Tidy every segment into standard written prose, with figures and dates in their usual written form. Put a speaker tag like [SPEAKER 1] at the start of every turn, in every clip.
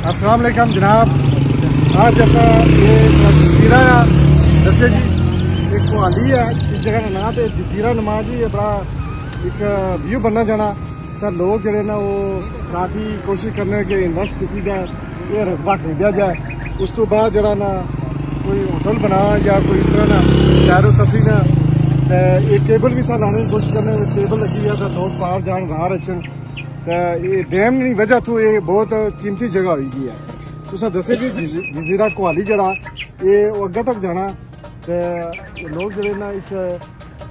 [SPEAKER 1] अस्सलाम वालेकुम जनाब। आज जैसा ये जजीरा दसे जी एक कोहाली है, इस जगह का नाम है जजीरा नमा जी। ये बड़ा एक व्यू बनना जाना तो लोग जड़े ना वो काफ़ी कोशिश करने के इन्वेस्ट की जाए, ये रकबा खरीदा जाए। उस तो बाद जरा ना कोई होटल बना या कोई इस तरह ना सैर तफरी ना एक टेबल भी था लाने की कोशिश करने, टेबल लगी हुआ था, लोग बाहर जान बाहर अच्छे। तो ये डैम की वजह तो ये बहुत कीमती जगह हुई गई है। तुसा दसे जी जजीरा कोहाली जरा ये अगर तक जाना तो लोग जड़े ना इस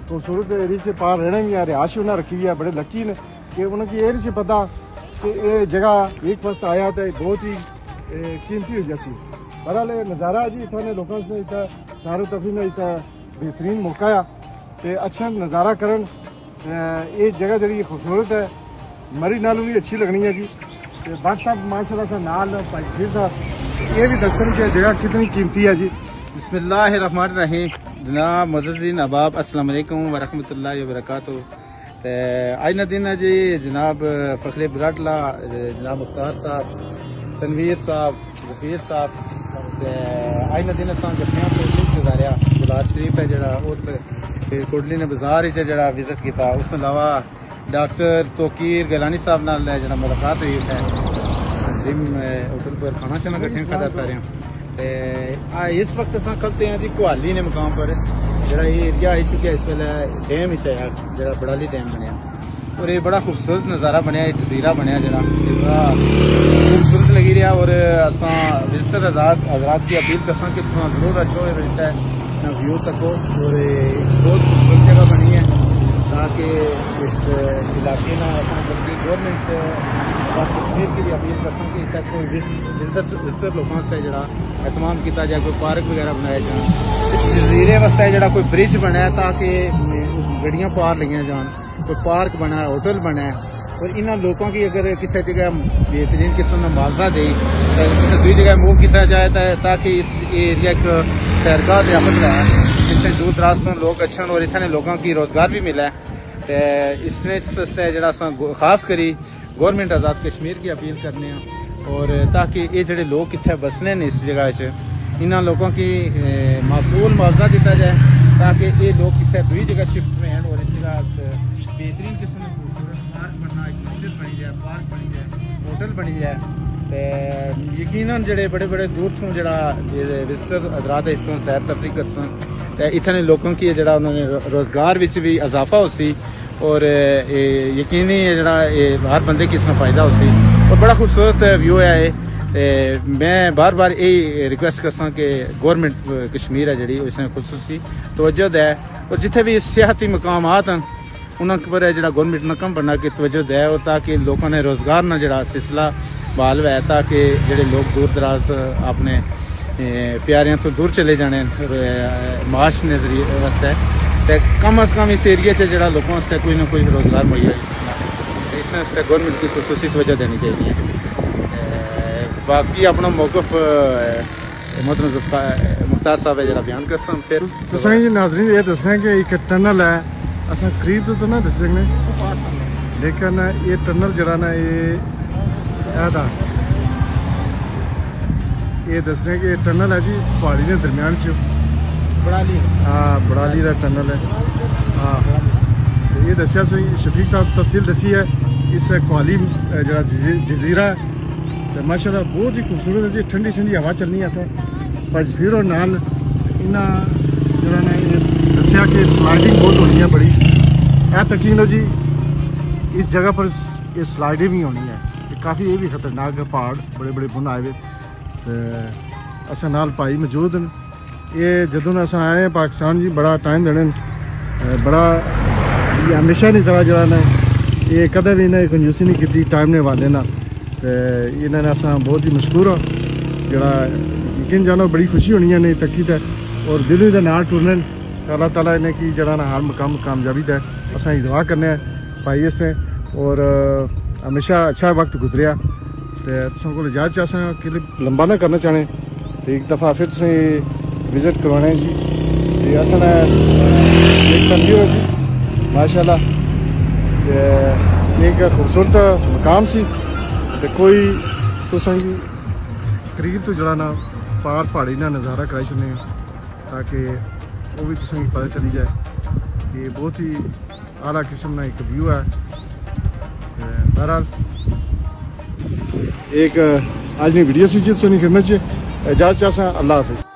[SPEAKER 1] खूबसूरत एरिया से पार रहने भी रिहाश उन्हें रखी हुई है। बड़े लकी ने कि उन्हें ये नहीं पता कि ये जगह एक वक्त आया तो बहुत ही कीमती हो जैसी। बहरहाल नज़ारा जी इतने लोगों से इतना सैर तफरी में इतना बेहतरीन मौका है तो अच्छा नज़ारा करन। ये जगह जी खूबसूरत है, मरी नालों भी अच्छी लगनी है जी। बात साहब माशाल्लाह से नाल भाई फिर साहब ये भी दसन की जगह कितनी कीमती है जी।
[SPEAKER 2] बिस्मिल्लाहिर्रहमानिर्रहीम। जनाब मुअज़्ज़िज़ीन अहबाब अस्सलाम वालेकुम व रहमतुल्लाहि व बरकातुहू। आज ना दिन है जी जनाब फखरे बराटला, जनाब मुख्तार साहब, तनवीर साहब, जफीर साहब आज ना दिन असां जफ्फियां तो गुजारिया। गुलार शरीफ है जरा कोटली ने बाजार जरा विजिट किया। उस अलावा डॉक्टर तोकीर गैलानी साहब नाल जरा मुलाकात हुई है, जिम होटल पर खाना शाना कट्ठे खादा सारे। इस वक्त अस खलते हैं जी कोहाली ने मुकाम पर जरा ये एरिया आई चुका इस वेले डैम है जरा बड़ाली डैम बनया और ये बड़ा खूबसूरत नज़ारा बनया, ये जजीरा बनया जरा खूबसूरत लगी रहा। और असा विजिटर हजरात की अपील करसा कि तुम जरूर अच्छो रहता है ना व्यू सको। और बहुत खूबसूरत जगह बनी है ताकि इस इलाके में बल्कि गवर्नमेंट कश्मीर की भी अपील कर सकते कि कोई विजिटर लोगों से जरा एहतमाम किया जाए, कोई पार्क वगैरह बनाया जाए। इस जजीरे वास्ते जरा कोई ब्रिज बना है ताकि गड्डियां पार लिया जान, कोई पार्क बना है, होटल बना है। और इन लोगों की अगर किसी जगह बेहतरीन किस्म का मुआवजा दे तो दूसरी जगह मूव किया जाए ताकि इस एरिया एक सैरगाह व्यापक रहा, जिससे दूर दराज तो लोग अच्छे और इतने लोगों की रोजगार भी मिला है। तो इसने इस वास्ते जरा खास करी गवर्नमेंट आज़ाद कश्मीर की अपील करने और ताकि ये जो लोग इतने बसने इस जगह इन्होंने लोगों की माकूल मुआवजा दिता जाए ताकि ये लोग किसी दूसरी जगह शिफ्ट में हैं और इस जगह बेहतरीन किस्म का खूबसूरत पार्क बनना, एक मस्जिद बनी जाए, पार्क बनी जाए, होटल बनी जाए। यकीनन जड़े बड़े बड़े दूर तो जरा विजिटर हजरात इस सैर तफरी कर इतने लोगों की जरा उन्होंने रोजगार भी इजाफा हो सी और यकीनी जरा हर बंदे की इसमें फायदा हो सी और बड़ा खूबसूरत व्यू है ये। मैं बार बार यही रिक्वेस्ट करसा कि गवर्नमेंट कश्मीर है जी इसमें खुसूसी तवज्जो दे और जिथे भी सियाहती मकामात हैं उन्होंने पर जरा गवर्नमेंट ने कम बनना की तवज्जो दे और ताकि लोगों ने रोजगार ना जरा सिलसिला बहाल है ताकि जोड़े लोग दूर दराज अपने प्यारियां तो दूर चले जाने माश नजरिए वास्ते कम अज कम इस एरिया से जरा लोगों वास्ते कोई ना कोई रोजगार मुहैया इस वास्ते गवर्नमेंट की खसूसी तवज्जो देनी चाहिए। बाकी अपना मौकफ मुख्तार साहब है जरा बयान कर फिर
[SPEAKER 1] नाजरीन ये दसना कि एक टनल है अस करीब तो ना दस सकने, लेकिन ये टनल जरा ना ये दस रहे कि टनल है जी पहाड़ी के दरम्यान च बड़ाली, हाँ बड़ाली का टनल है। हाँ ये दसिया शफीक साहब तफसील दसी है इस कोहाली जरा जजीरा है तो माशाल्लाह बहुत ही खूबसूरत है जी। ठंडी ठंडी हवा चलनी है पर फिर और नाल इन्ना जरा ने दसिया कि स्लाइडिंग बहुत होनी है बड़ी है तकीन हो जी। इस जगह पर ये स्लाइडिंग भी होनी है, काफ़ी ये भी खतरनाक है, पहाड़ बड़े बड़े बुन आए हुए तो अस नाल भाई मौजूद हैं। ये जदों अस आए पाकिस्तान जी बड़ा टाइम देने बड़ा हमेशा नहीं करा जरा ने ये कदे भी इन्हें कंजूसी नहीं की टाइम ने वाले ना तो इन्होंने अस बहुत ही मशहूर हाँ जरा यकीन जानो बड़ी खुशी होनी है नहीं तकी है और दिलों के नाल टुरने अल्लाह ताला इन्हें की जरा ना हर मुकाम कामयाबी दे अस दुआ करने भाई इससे और हमेशा अच्छा वक्त गुजरिया तो को इजाजत अस लंबा ना करना चाहने तो एक दफ़ा फिर से विजिट करवाने जी अस जी माशाल्लाह एक खूबसूरत मकाम सी कोई तुसें करीब तो जरा ना पार पहाड़ी ना नज़ारा कराई छुने ताकि वो भी तुसें पता चली जाए कि बहुत ही आला किस्म का एक व्यू है। बहरहाल एक आज नी वीडियो सी सुनी फिर इजाज़त चाहता। अल्लाह हाफिज़।